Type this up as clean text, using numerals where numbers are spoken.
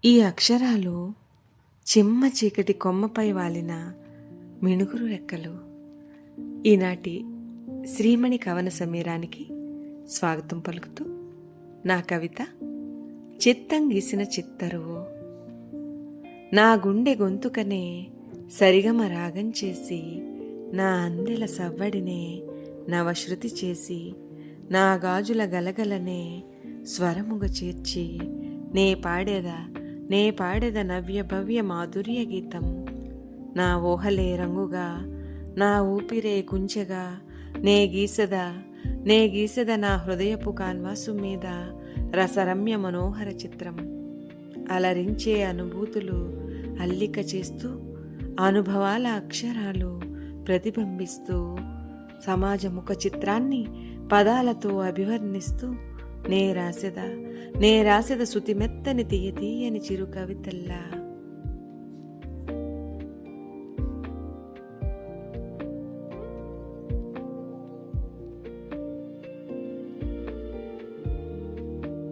ఈ అక్షరాలు చిమ్మ చీకటి కొమ్మపై వాలిన మిణుగురు రెక్కలు. ఈనాటి శ్రీమణి కవన సమీరానికి స్వాగతం పలుకుతూ నా కవిత చిత్తం గీసిన చిత్తరువు. నా గుండె గొంతుకనే సరిగమ రాగం చేసి, నా అందెల సవ్వడినే నవశృతి చేసి, నా గాజుల గలగలనే స్వరముగ చేర్చి, నే పాడేద నవ్య భవ్య మాధుర్య గీతం. నా ఊహలే రంగుగా, నా ఊపిరే కుంచెగా, నే గీసెద నా హృదయపు కాన్వాసు మీద రసరమ్య మనోహర చిత్రం. అలరించే అనుభూతులు అల్లిక చేస్తూ, అనుభవాల అక్షరాలు ప్రతిబింబిస్తూ, సమాజ ముఖ చిత్రాన్ని పదాలతో అభివర్ణిస్తూ, నే రాసెద శృతిమెత్తని తీయని చిరు కవితల్లా.